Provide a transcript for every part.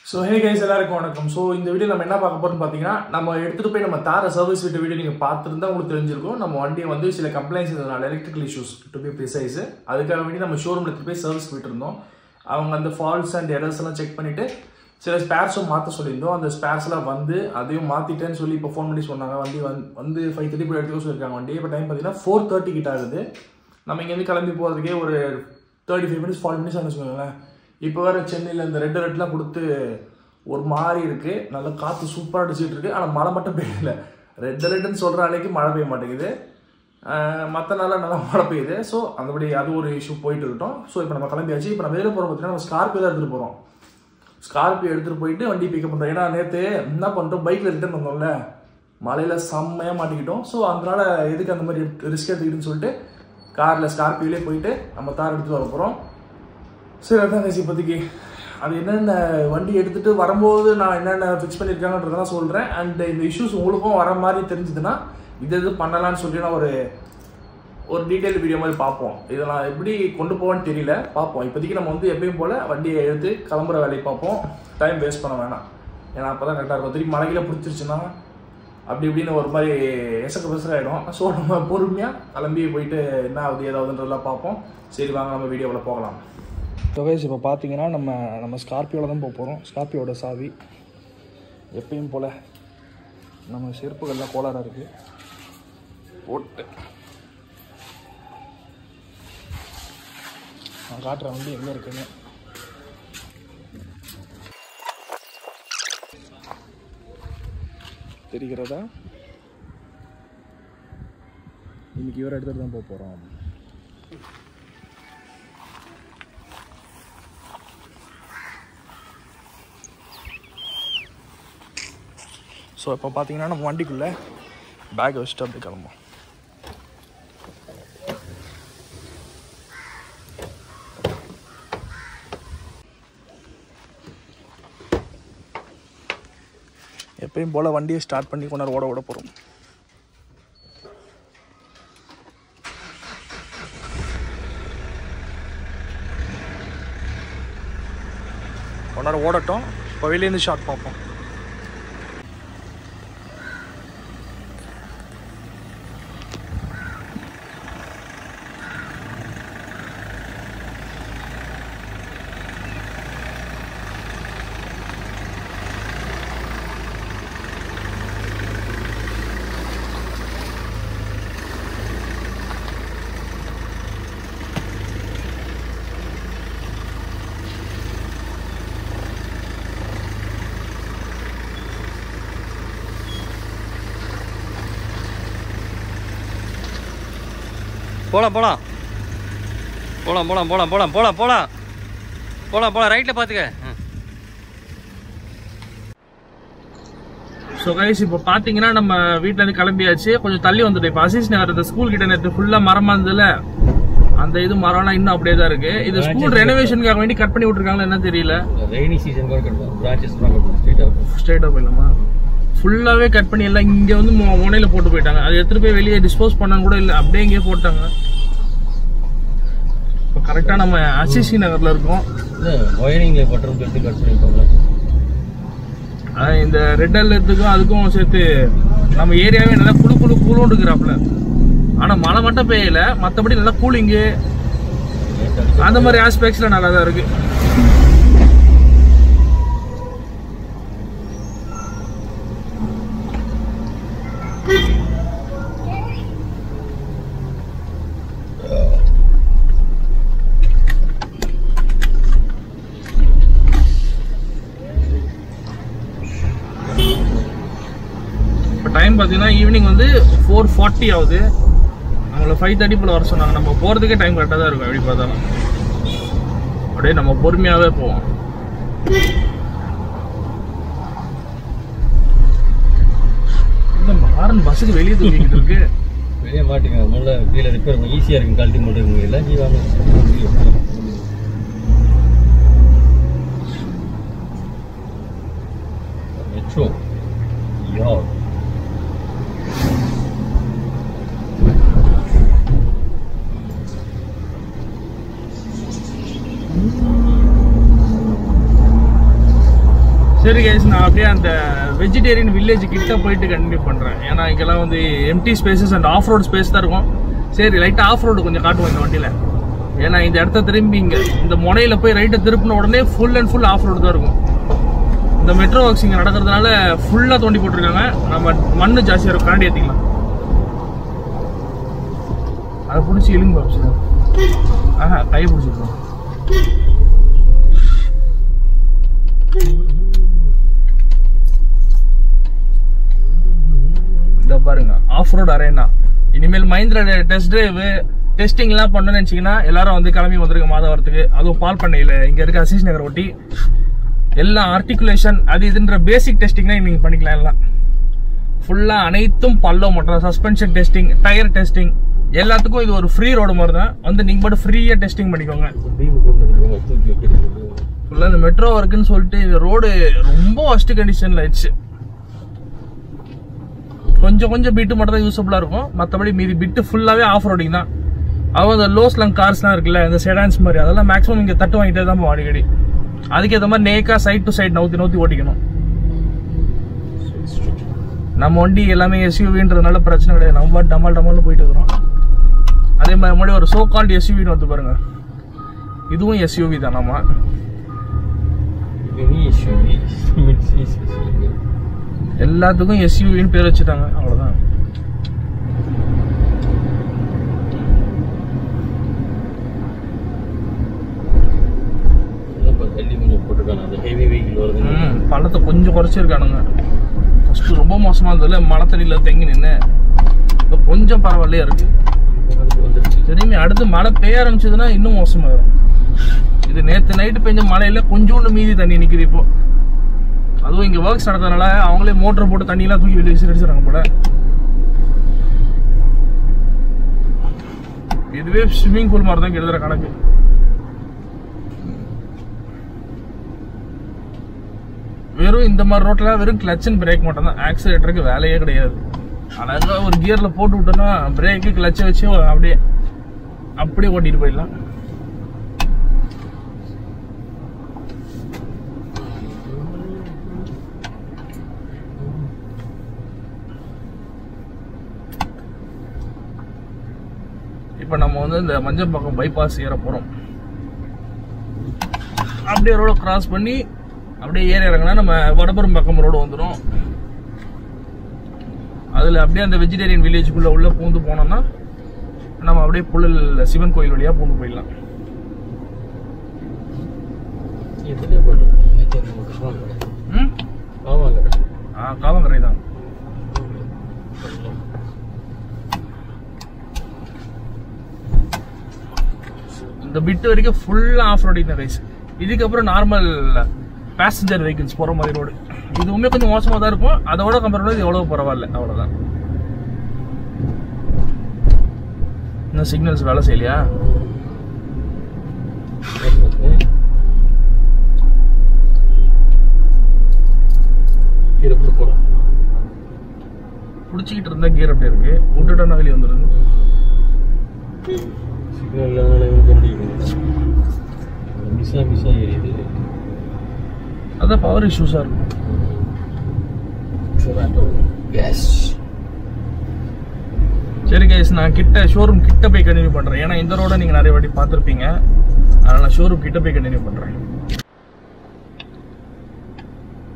So hey guys, எல்லாருக்கும் வணக்கம். So இந்த வீடியோ நம்ம என்ன பார்க்க போறோம்னு பாத்தீங்கன்னா நம்ம எடுத்துட்டு போய் நம்ம தார சர்வீஸ் விட்ட வீடியோ நீங்க பார்த்திருந்தா உங்களுக்கு தெரிஞ்சிருக்கும். நம்ம வண்டியை வந்து சில கம்ப்ளைண்ட்ஸ் இருந்தனால electrical issues to be precise அதுக்காக வேண்டி நம்ம ஷோரூம்ல எடுத்து போய் சர்வீஸ் விட்டுருந்தோம். அவங்க அந்த ஃபால்ட்ஸ் அண்ட் எரர்ஸ் எல்லாம் செக் பண்ணிட்டு சில ஸ்பேர்ஸும் மாற்ற சொல்லியிருந்தோம். அந்த ஸ்பேர்ஸ்லாம் வந்து அதையும் மாற்றிட்டேன்னு சொல்லி இப்போ ஃபோன் பண்ணி சொன்னாங்க. வண்டி வந்து 5:30 போய் எடுத்துக்க சொல்லியிருக்காங்க. வண்டி இப்போ டைம் பார்த்தீங்கன்னா 4:30 கிட்ட ஆகுது. நம்ம இங்கேருந்து கிளம்பி போகிறதுக்கே ஒரு 35 minutes 40 minutes ஆகுது வச்சுக்கோங்களேன். இப்போ வேறு சென்னையில் இந்த ரெட் அலர்ட்லாம் கொடுத்து ஒரு மாதிரி இருக்குது. நல்லா காற்று சூப்பராக அடிச்சுட்டு இருக்குது. ஆனால் மழை மட்டும் பெய்யல. ரெட் அலர்ட்னு சொல்கிற அன்றைக்கி மழை பெய்ய மாட்டேங்குது. மற்ற நாளாக நல்லா மழை பெய்யுது. ஸோ அந்தபடி அது ஒரு இஷ்யூ போயிட்டு இருக்கட்டும். ஸோ இப்போ நம்ம கிளம்பியாச்சு. இப்போ நம்ம வெளியில் போகிறோம் பார்த்தீங்கன்னா நம்ம ஸ்கார்பியோ தான் எடுத்துகிட்டு போகிறோம். ஸ்கார்பியோ எடுத்துகிட்டு போயிட்டு வண்டி பிக்கப் பண்ணுறோம். ஏன்னா நேற்று என்ன பண்ணுறோம், பைக்கில் ரிட்டர்ன் வந்தோம்ல, மழையில் செம்மையாக மாட்டிக்கிட்டோம். ஸோ அதனால் எதுக்கு அந்த மாதிரி ரிஸ்க் எடுத்துக்கிட்டுன்னு சொல்லிட்டு காரில் ஸ்கார்பியோலே போயிட்டு நம்ம தார் எடுத்துகிட்டு வர போகிறோம். சரி அதான் பேசி இப்போதைக்கு அது என்னென்ன வண்டி எடுத்துகிட்டு வரும்போது நான் என்னென்ன ஃபிக்ஸ் பண்ணியிருக்காங்கன்றதெல்லாம் சொல்கிறேன். அண்ட் இந்த இஷ்யூஸ் உங்களுக்கும் வர மாதிரி தெரிஞ்சுதுன்னா இது பண்ணலான்னு சொல்லி நான் ஒரு டீட்டெயில் வீடியோ மாதிரி பார்ப்போம். இதை நான் எப்படி கொண்டு போவேன்னு தெரியல, பார்ப்போம். இப்போதைக்கு நம்ம வந்து எப்பயும் போல் வண்டியை எடுத்து கிளம்புற வேலையை பார்ப்போம். டைம் வேஸ்ட் பண்ண வேணாம். ஏன்னா அப்போ தான் கரெக்டாக இருக்கும். திரும்பி மழையில பிடிச்சிருச்சுன்னா அப்படி இப்படின்னு ஒரு மாதிரி எசக்க பெசராகிடும். ஸோ நம்ம பொறுமையாக கிளம்பி போயிட்டு என்ன ஆகுது ஏதாவதுன்றதெல்லாம் பார்ப்போம். சரி வாங்க நம்ம வீடியோவில் போகலாம். தொகைஸ் இப்போ பார்த்தீங்கன்னா நம்ம ஸ்கார்பியோவில் தான் போக போகிறோம். ஸ்கார்பியோட சாவி எப்பயும் போல் நம்ம செருப்புகள்லாம் கோளாறாக இருக்குது போட்டு நான் காட்டுற வண்டி எங்கே இருக்குங்க. தெரிகிறதா? இன்னைக்கு இவரை எடுத்துகிட்டு தான் போக போகிறோம். ஸோ இப்போ பார்த்தீங்கன்னா நம்ம வண்டிக்குள்ளே பேக்கை வச்சுட்டு அப்படி கிளம்பும். எப்பயும் போல் வண்டியை ஸ்டார்ட் பண்ணி கொண்டாரு ஓட போகிறோம். கொண்டாரு ஓடட்டும். இப்போ வெளியேருந்து ஷார்ட் பார்ப்போம். போலாம் ரைட்டில் பார்த்துக்க. ஸோ கைஸ் இப்போ பார்த்தீங்கன்னா நம்ம வீட்டிலேருந்து கிளம்பியாச்சு. கொஞ்சம் தள்ளி வந்துட்டோம். இப்போ அசீஸ் நகர் இந்த ஸ்கூல் கிட்ட நேற்று ஃபுல்லாக மரமாக இருந்ததுல, அந்த இது மரம்லாம் இன்னும் அப்படியே தான் இருக்கு. இது ஸ்கூல் ரெனோவேஷனுக்காக வேண்டி கட் பண்ணி விட்டுருக்காங்களா என்ன தெரியல. ரெய்னி சீசன் ஸ்ட்ரெயிட்டாக போயிடலாமா? ஃபுல்லாகவே கட் பண்ணி எல்லாம் இங்கே வந்து முனையில் போட்டு போயிட்டாங்க. அது எடுத்துகிட்டு போய் வெளியே டிஸ்போஸ் பண்ணான்னு கூட இல்லை, அப்படியே இங்கேயே போட்டாங்க. இப்போ கரெக்டாக நம்ம அசிசி நகரில் இருக்கோம். ஒயரிங்கில் பட்டம் எடுத்து கட் பண்ணியிருப்பாங்க. இந்த ரெட் அலர்ட்டுக்கும் அதுக்கும் சேர்த்து நம்ம ஏரியாவே நல்லா குழுன்னு இருக்கிறாப்புல. ஆனால் மழை மட்டும் பெய்யல, மற்றபடி நல்லா கூலிங்கு அந்த மாதிரி ஆஸ்பெக்ட்ஸில் நல்லா தான் இருக்கு. டைம் பார்த்தீங்கன்னா ஈவினிங் வந்து 4:40 ஆகுது. நம்மளை 5:30 போல் வர சொன்னாங்க. நம்ம போகிறதுக்கே டைம் கரெக்டாக தான் இருக்கும். எப்படி பார்த்தாலும் அப்படியே நம்ம பொறுமையாகவே போவோம். இந்த மாறன் பஸ்ஸுக்கு வெளியே தூக்கிட்டு இருக்கு. வெளியே மாட்டுங்க. முதல்ல கீழே ரிப்பேர் ஈஸியாக இருக்கும். கழட்டி மட்டும் இருக்குங்க. எல்லாம் ஜீவாங்க. மெட்ரோ யார் சரி கைஸ், நான் அப்படியே அந்த வெஜிடேரியன் வில்லேஜ் கிட்ட போயிட்டு கண்டினியூ பண்ணுறேன். ஏன்னா இங்கெல்லாம் வந்து empty spaces and off road space தான் இருக்கும். சரி, லைட்டாக ஆஃப் ரோடு கொஞ்சம் காட்டுவோம் இந்த வண்டியில். ஏன்னா இந்த இடத்த திரும்பி இங்கே இந்த முனையில் போய் ரைட்டை திருப்பின உடனே full and full off road தான் இருக்கும். இந்த மெட்ரோ ஒர்க்ஸ் இங்கே நடக்கிறதுனால ஃபுல்லாக தோண்டி போட்டிருக்காங்க. நம்ம மண்ணு ஜாஸ்தியாக இருக்கும், கரண்டி ஏற்றிக்கலாம். அதை பிடிச்சி இழுங்க பாப்ஸ். ஆஹா, கை பிடிச்சிருக்கோம். இதை பாருங்க, ஆஃப் ரோட் அரேனா. இனிமேல் மஹிந்திரா டெஸ்ட் டிரைவ் டெஸ்டிங்லாம் பண்ணணும்னு நினச்சிங்கன்னா எல்லாரும் வந்து கிளம்பி வந்துருங்க மாதவரத்துக்கு. அதுவும் பால் பண்ணையில் இங்கே இருக்க அசீஸ் நகர் ஒட்டி எல்லாம் ஆர்டிகுலேஷன் அது இதுன்ற பேசிக் டெஸ்டிங்னா நீங்கள் பண்ணிக்கலாம். எல்லாம் ஃபுல்லாக அனைத்தும் பல்லோ மட்டும் சஸ்பென்ஷன் டெஸ்டிங், டயர் டெஸ்டிங் எல்லாத்துக்கும் இது ஒரு ஃப்ரீ ரோடு மாதிரி தான். வந்து நீங்கள் மட்டும் ஃப்ரீயாக டெஸ்டிங் பண்ணிக்கோங்க. ஃபுல்லாக இந்த மெட்ரோ ஒர்க்குன்னு சொல்லிட்டு இந்த ரோடு ரொம்ப ஒஸ்ட் கண்டிஷனில் ஆயிடுச்சு. கொஞ்சம் கொஞ்சம் பிட்டு மட்டும் தான் யூஸபிளாக இருக்கும். மற்றபடி மீதி பிட்டு ஃபுல்லாகவே ஆஃப் ரோடிங் தான். அவங்க அந்த லோ ஸ்லங் கார்ஸ்லாம் இருக்குல்ல, இந்த செடான்ஸ் மாதிரி, அதெல்லாம் மேக்ஸிமம் இங்கே தட்டு வாங்கிட்டே தான் அடிக்கடி. அதுக்கேற்ற மாதிரி நேக்காக சைட் டு சைட் நவுத்தி ஓட்டிக்கணும். நம்ம வண்டி எல்லாமே எஸ்யூவின்றதுனால பிரச்சனை கிடையாது. நம்ம டமால்னு போயிட்டு இருக்கிறோம். அதே மாதிரி முன்னாடி ஒரு சோ கால்டு எஸ்யூவின்னு வந்து பாருங்க, இதுவும் எஸ்யூவி தான். நம்ம எல்லாத்துக்கும் எஸ்யூவின்னு பேர் வச்சுட்டாங்க, அவ்வளோதான். பள்ளத்தை கொஞ்சம் குறைச்சிருக்கானுங்க. ஃபர்ஸ்ட் ரொம்ப மோசமா இருந்ததுல, மழை தண்ணியில தேங்கி நின்று இப்போ கொஞ்சம் பரவாயில்லையா இருக்கு. திரும்பி அடுத்து மழை பெய்ய ஆரம்பிச்சதுன்னா இன்னும் மோசமாயிரும். இது நேற்று நைட்டு பெஞ்ச மழையில கொஞ்சோண்டு மீதி தண்ணி நிற்குது இப்போ. அதுவும் இங்கே ஒர்க்ஸ் நடக்கிறதுனால அவங்களே மோட்டர் போட்டு தண்ணியெல்லாம் தூக்கி வெளியே விசிறிச்சுறாங்க போல. இதுவே ஸ்விம்மிங் பூல் மாதிரி தான் எழுதுற கணக்கு. வெறும் இந்த மாதிரி ரோட்ல வெறும் கிளச் அண்ட் பிரேக் மட்டும் தான், ஆக்சிலேட்டருக்கு வேலையே கிடையாது. அழகா ஒரு கியர்ல போட்டு விட்டோம்னா பிரேக்கு கிளச்சை வச்சு அப்படியே ஓட்டிட்டு போயிடலாம். இப்போ நம்ம வந்து இந்த மஞ்சப்பாக்கம் பைபாஸ் ஏற போறோம். அப்படியே ரோட கிராஸ் பண்ணி அப்படியே ஏறி இறங்கினா நம்ம வடபுரம் பக்கம் ரோடு வந்துடும். அதில் அப்படியே அந்த வெஜிடேரியன் வில்லேஜுக்குள்ளே உள்ள பூந்து போனோம்னா நம்ம அப்படியே புழல் சிவன் கோயில் வழியாக பூந்து போயிடலாம். காவங்கரை தான். இந்த பிட்டு வரைக்கும் ஃபுல்லாக ஆஃப் ரோடிங் தான் ரைஸ். இதுக்கப்புறம் நார்மல் பேசஞ்சர் வெஹிக்கிள்ஸ் போகிற மாதிரி ரோடு. இதுவுமே கொஞ்சம் மோசமாக தான் இருக்கும். அதோட கம்பேர் பண்ணி இது எவ்வளோ பரவாயில்ல, அவ்வளோதான். இன்னும் சிக்னல்ஸ் வேலை செய்யலையா? பிடிச்சிக்கிட்டு இருந்தா கியர் அப்படியே இருக்கு, விட்டுட்டோன்னா வெளியே வந்துடுது. அதான் பவர் இஷ்யூஸா இருக்கும். சரி கைஸ், நான் ஷோரூம் கிட்ட போய் கண்டினியூ பண்றேன். ஏன்னா இந்த ரோட நீங்க நிறைய வாட்டி பார்த்துருப்பீங்க, அதனால ஷோரூம் கிட்ட போய் கண்டினியூ பண்றேன்.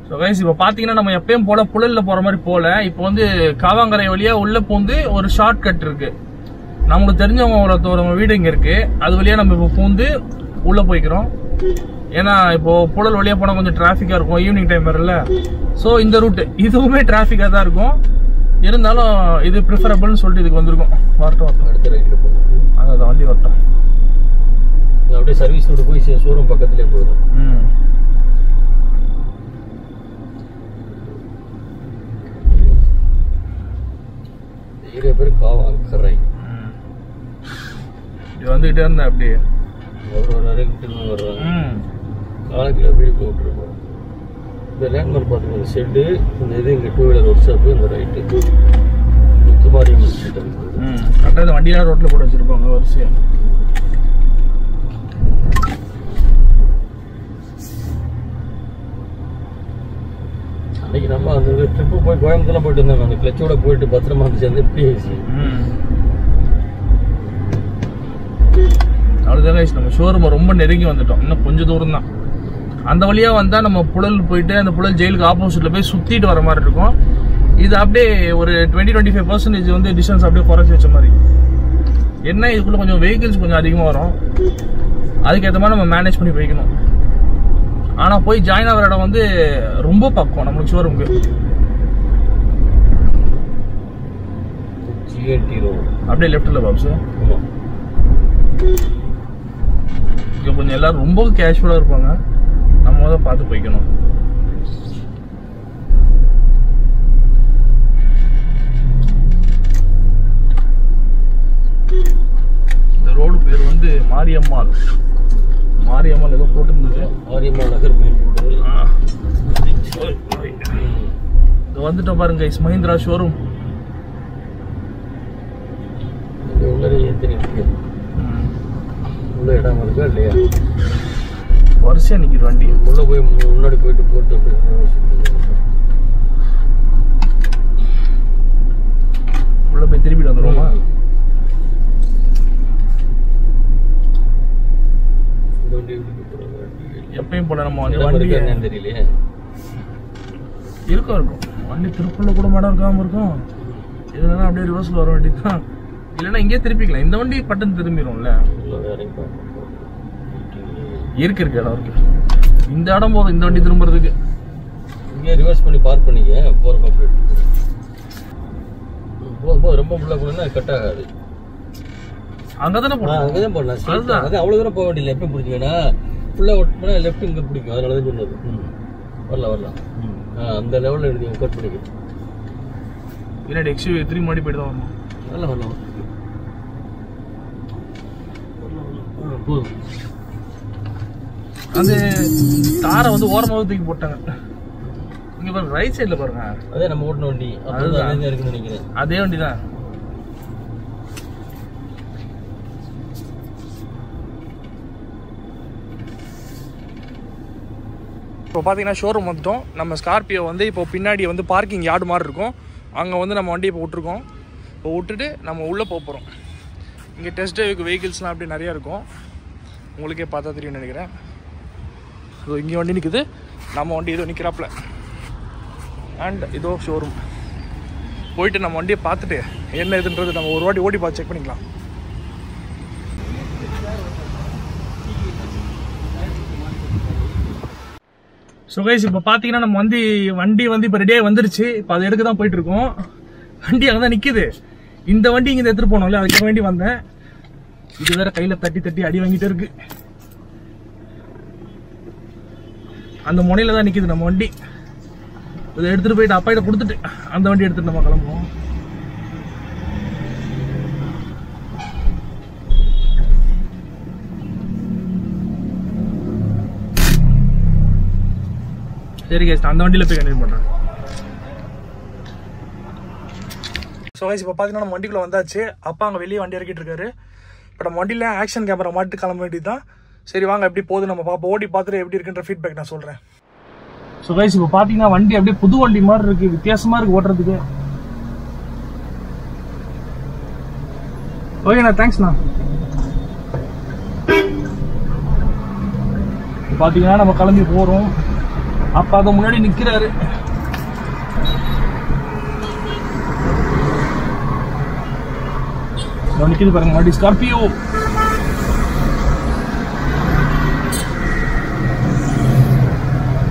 ஸோ கைஸ், இப்போ பார்த்தீங்கன்னா நம்ம எப்பயும் போல புழல்ல போற மாதிரி போல, இப்போ வந்து காவாங்கரை வழியா உள்ள பூந்து ஒரு ஷார்ட் கட் இருக்கு. நம்மளுக்கு தெரிஞ்சவங்க ஒரு வீடு இங்க இருக்கு, அது வழியா நம்ம இப்போ பூந்து உள்ள போய்க்கிறோம். ஏன்னா இப்போ புழல் வழியா போனா கொஞ்சம் டிராஃபிக்கா இருக்கும், ஈவினிங் டைம் வரல. ஸோ இந்த ரூட் இதுவுமே டிராஃபிக்கா தான் இருக்கும். இருந்தாலும் இது ப்ரிஃபரபிள்னு சொல்லிட்டு இதுக்கு வந்திருக்கோம். வரட்டும், அடுத்த ரைட்ல போகும். அதான் வண்டி வரட்டும். அப்படியே சர்வீஸ் ரோடு போய் ஷோரூம் பக்கத்துலேயே போயிடும். ஏரியா பேர் காவாங்கரை. இது வந்துகிட்டே இருந்தா அப்படியே ஒரு நேரம் வர்றாங்க. காலக்கில் வீடு போட்டுருக்கோம். இந்த லேண்ட்மார்க் பார்த்துக்கோங்க, ஷெட்டு, இந்த இது இங்கே 2 வீலர் ஒர்க் ஷாப்பு, இந்த ரைட்டு முத்துமாரி கரெக்டாக இந்த வண்டியெல்லாம் ரோட்டில் போட்டு வச்சுருப்பாங்க வரிசையாக. இன்னைக்கு நம்ம அந்த ட்ரிப்பு போய் கோயம்புத்தூர்ல போயிட்டு இருந்தாங்க, அந்த கிளச்சோட போயிட்டு பத்திரமா வந்து சேர்ந்து பிஎஸ்சி. அவ்வளோதான் கைஸ், நம்ம ஷோரூமை ரொம்ப நெருங்கி வந்துட்டோம். இன்னும் கொஞ்சம் தூரம் தான். அந்த வழியாக வந்தால் நம்ம புழல் போயிட்டு அந்த புழல் ஜெயிலுக்கு ஆப்போசிட்டில் போய் சுற்றிட்டு வர மாதிரி இருக்கும். இது அப்படியே ஒரு 20-25% வந்து டிஸ்டன்ஸ் அப்படியே குறைச்சி வச்ச மாதிரி. என்ன இதுக்குள்ளே கொஞ்சம் வெஹிக்கிள்ஸ் கொஞ்சம் அதிகமாக வரும், அதுக்கேற்ற மாதிரி நம்ம மேனேஜ் பண்ணி போய்க்கணும். ஆனால் போய் ஜாயின் ஆகிற இடம் வந்து ரொம்ப பக்கம் நம்மளுக்கு ஷோரூமுக்கு. அப்படியே லெஃப்டில் பாப்ஸு. இங்கே கொஞ்சம் எல்லாரும் ரொம்ப கேஷுவலாக இருப்பாங்க, நம்ம தான் பார்த்து போய்க்கணும். இந்த ரோடு பேர் வந்து மாரியம்மாள். மாரியம்மாள் ஏதோ போட்டுருந்தது. மாரியம்மாள் நகர் மெயின் ரோடு. இது வந்துட்டோம் பாருங்க கைஸ், மஹிந்திரா ஷோரூம். உள்ள இடம் இருக்கா இல்லையா? வரிசையா நிற்கிது வண்டி. உள்ள போய் முன்னாடி போயிட்டு போட்டு உள்ள போய் திருப்பிட்டு வந்துடுவோமா? எப்பயும் போல நம்ம வந்து வண்டி தெரியலையே. இருக்கும் வண்டி திருப்பூர்ல கூட மடம் இருக்காம இருக்கும். இதெல்லாம் அப்படியே ரிவர்ஸ்ல வர வேண்டியதுதான். இல்லைன்னா இங்கே திருப்பிக்கலாம். இந்த வண்டி பட்டன் திரும்பிடும்ல. இருக்கு இடம் இருக்கு. இந்த இடம் போதும் இந்த வண்டி திரும்புறதுக்கு. இங்கே ரிவர்ஸ் பண்ணி பார்க் பண்ணிக்க போகிறப்ப போகும்போது ரொம்ப உள்ள போனா கட் ஆகாது. அங்கதானே போடணும். அங்கதான் போடலாம். அது அவ்வளோ தூரம் போக வேண்டியதில்லை. எப்பயும் பிடிச்சிங்கன்னா ஃபுல்லாக ஒட் பண்ணால் லெஃப்ட் இங்கே பிடிக்கும். அதனால தான் சொன்னது. வரலாம். அந்த லெவலில் நீங்கள் கட் பண்ணிக்க. பின்னாடி எக்ஸ்யூவி 3 மாடி போயிட்டு தான் வரணும். வரலாம். போதும். அந்த தாரை வந்து ஓரமாக தூக்கி போட்டாங்க. இங்க பாருங்க, ரைட் சைடுல பாருங்க. அதே நம்ம ஓட்டின வண்டி. அதுதான் இருக்குன்னு நினைக்கிறேன். அதே வண்டி தான். இப்போ பார்த்தீங்கன்னா ஷோரூம் வந்துட்டோம். நம்ம ஸ்கார்பியோ வந்து இப்போ பின்னாடி வந்து பார்க்கிங் யார்டு மாதிரி இருக்கும். அங்கே வந்து நம்ம வண்டியை இப்போ விட்டுருக்கோம். இப்போ விட்டுட்டு நம்ம உள்ளே போகிறோம். இங்கே டெஸ்ட் ட்ரைவுக்கு வெஹிக்கிள்ஸ்லாம் அப்படி நிறையா இருக்கும். உங்களுக்கே பார்த்தா தெரியும்னு நினைக்கிறேன். ஸோ இங்கே வண்டி நிற்குது, நம்ம வண்டி இதோ நிற்கிறாப்புல. அண்ட் இதோ ஷோரூம். போயிட்டு நம்ம வண்டியை பார்த்துட்டு என்ன இதுன்றது நம்ம ஒரு வாட்டி ஓடி பார்த்து செக் பண்ணிக்கலாம். ஸோ கைஸ், இப்போ பார்த்தீங்கன்னா நம்ம வண்டி வந்து இப்போ ரெடியாக வந்துருச்சு. இப்போ அதை எடுக்க தான் போயிட்டுருக்கோம். வண்டி அங்கே தான் நிற்கிது. இந்த வண்டி இங்கே எடுத்துகிட்டு போனோம்ல, அதுக்கு வேண்டி வந்தேன். இது வேற கையில் தட்டி அடி வாங்கிட்டு இருக்கு. அந்த முனையில தான் நிற்கிது நம்ம வண்டி. இதை எடுத்துகிட்டு போயிட்டு அப்பாயிட்ட கொடுத்துட்டு அந்த வண்டி எடுத்துகிட்டு நம்ம கிளம்புவோம். சரி கேஸ், அந்த வண்டியில் போய் கண்டினியூ பண்ணுறேன். ஸோ கைஸ், இப்போ பார்த்தீங்கன்னா நம்ம வண்டிக்குள்ளே வந்தாச்சு. அப்பா அங்கே வெளியே வண்டி இறக்கிட்டு இருக்காரு. இப்போ நம்ம வண்டியில் ஆக்ஷன் கேமரா மாட்டு கிளம்ப வேண்டியது தான். சரி வாங்க, எப்படி போகுது நம்ம பார்ப்போம். ஓடி பார்த்துட்டு எப்படி இருக்குன்ற ஃபீட்பேக் நான் சொல்கிறேன். ஸோ கைஸ், இப்போ பார்த்தீங்கன்னா வண்டி அப்படியே புது வண்டி மாதிரி இருக்குது. வித்தியாசமாக இருக்குது ஓட்டுறதுக்கு. ஓகேண்ணா, தேங்க்ஸ்ண்ணா. பார்த்தீங்கன்னா நம்ம கிளம்பி போகிறோம். அப்பா அதை முன்னாடி நிற்கிறாரு. நிற்கிது பாருங்க முன்னாடி ஸ்கார்பியோ.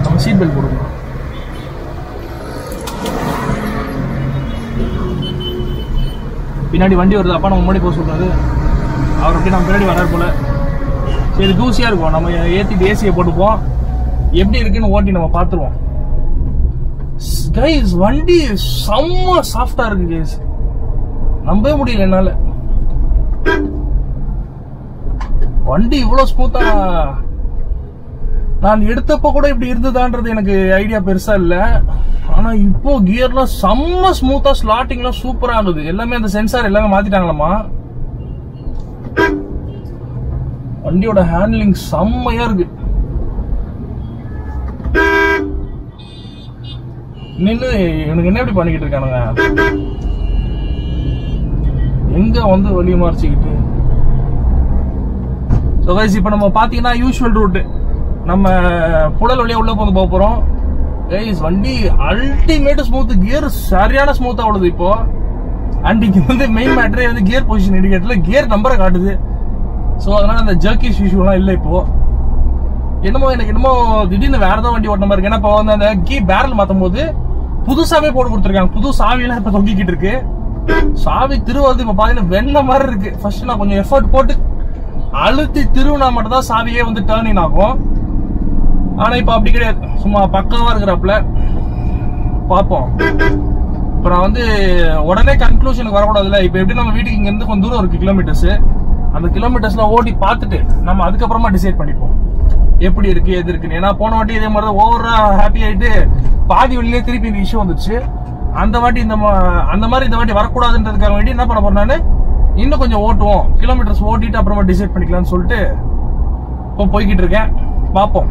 நம்ம சீட் பெல்ட் போடுவோம். பின்னாடி வண்டி வருது. அப்பா நம்ம முன்னாடி போக சொல்றாரு. அவர் அப்படியே நம்ம பின்னாடி வர்றாரு போல. சரி, தூசியா இருக்கும். நம்ம ஏற்றிட்டு ஏசியை போட்டுப்போம். எப்படி இருக்குன்னு ஓட்டி நம்ம பார்த்துருவோம். கைஸ், வண்டி செம்ம சாஃப்டா இருக்கு கைஸ். நம்பவே முடியல என்னால. வண்டி இவ்வளவு ஸ்மூத்தா நான் எடுத்தப்ப கூட இப்படி இருந்ததான்றது எனக்கு ஐடியா பெருசா இல்ல. ஆனா இப்போ கியர்லாம் செம்ம ஸ்மூத்தா, ஸ்லாட்டிங்லாம் சூப்பரா ஆகுது. எல்லாமே அந்த சென்சார் எல்லாமே மாத்திட்டாங்களாமா. வண்டியோட ஹேண்ட்லிங் செம்மையா இருக்கு. நின்று எனக்கு என்ன எப்படி பண்ணிக்கிட்டு இருக்கானுங்க, எங்க வந்து வழி மறைச்சிக்கிட்டு. ஸோ கைஸ் இப்போ நம்ம பார்த்தீங்கன்னா யூஸ்வல் ரூட்டு நம்ம புழல் வழியா உள்ள போக போறோம் கைஸ். வண்டி அல்டிமேட் ஸ்மூத், கியர் சரியான ஸ்மூத்தா ஓடுது இப்போ. அண்ட் இங்க வந்து மெயின் மேட்டரே வந்து கியர் பொசிஷன் இண்டிகேட்டர்ல கியர் நம்பரை காட்டுது. ஸோ அதனால அந்த ஜர்க்கிஷ் இஷ்யூலாம் இல்லை இப்போ. எனக்கு என்னமோ திடீர்னு வேற ஏதாவது வண்டி ஓட்டின மாதிரி இருக்கு. ஏன்னா இப்போ வந்து அந்த கீ பேரல் மாத்தும் போது புதுசாவே போட்டு கொடுத்துருக்காங்க. புது சாவியெல்லாம் இப்ப தொங்கிக்கிட்டு இருக்கு. சாவி திருவது இப்ப பாத்தீங்கன்னா வெண்ண மாதிரி இருக்கு. ஃபர்ஸ்ட் நான் கொஞ்சம் எஃபர்ட் போட்டு அழுத்தி திருவினா மட்டும் தான் சாவியே வந்து டேர்னிங் ஆகும். ஆனா இப்ப அப்படி கிடையாது, சும்மா பக்காவா இருக்கிறப்பல பாப்போம். இப்ப நான் வந்து உடனே கன்க்ளூஷனுக்கு வரக்கூடாதுல்ல. இப்ப எப்படி நம்ம வீட்டுக்கு இங்க இருந்து கொஞ்சம் தூரம் இருக்கு கிலோமீட்டர்ஸ், அந்த கிலோமீட்டர்ஸ்ல ஓடி பார்த்துட்டு நம்ம அதுக்கப்புறமா டிசைட் பண்ணிப்போம் எப்படி இருக்கு எது இருக்குன்னு. ஏன்னா போன வாட்டி இதே மாதிரி தான் ஓவரா ஹாப்பி ஆயிட்டு பாதி வழியிலே திருப்பி இந்த இஷ்யூ வந்துச்சு. அந்த வாட்டி அந்த மாதிரி இந்த வாட்டி வரக்கூடாதுன்றதுக்காக வேண்டி என்ன பண்ண போறேன், நான் இன்னும் கொஞ்சம் ஓட்டுவோம், கிலோமீட்டர்ஸ் ஓட்டிட்டு அப்புறமா டிசைட் பண்ணிக்கலாம்னு சொல்லிட்டு இப்போ போய்கிட்டு இருக்கேன். பார்ப்போம்.